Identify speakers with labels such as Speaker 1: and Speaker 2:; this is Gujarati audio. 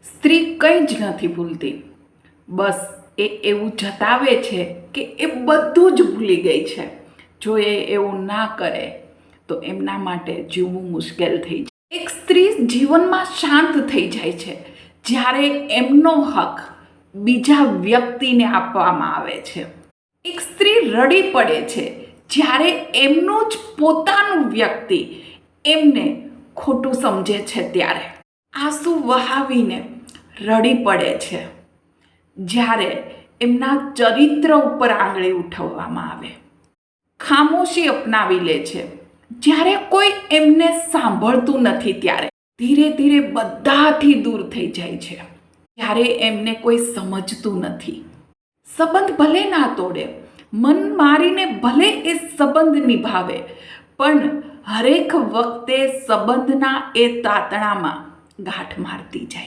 Speaker 1: સ્ત્રી કંઈ જ નથી ભૂલતી, બસ એ એવું જતાવે છે કે એ બધું જ ભૂલી ગઈ છે. જો એ એવું ના કરે તો એમના માટે જીવવું મુશ્કેલ થઈ જાય. એક સ્ત્રી જીવનમાં શાંત થઈ જાય છે જ્યારે એમનો હક બીજા વ્યક્તિને આપવામાં આવે છે. એક સ્ત્રી રડી પડે છે જ્યારે એમનું જ પોતાનું વ્યક્તિ એમને ખોટું સમજે છે. ત્યારે આંસુ વહાવીને રડી પડે છે જ્યારે એમના ચરિત્ર ઉપર આંગળી ઉઠાવવામાં આવે. ખામોશી અપનાવી લે છે જ્યારે કોઈ એમને સાંભળતું નથી. ત્યારે ધીરે ધીરે બધાથી દૂર થઈ જાય છે જ્યારે એમને કોઈ સમજતું નથી. સંબંધ ભલે ના તોડે, મન મારીને ભલે એ સંબંધ નિભાવે, પણ હરેક વખતે સંબંધના એ તાતણામાં ગાંઠ મારતી જાય.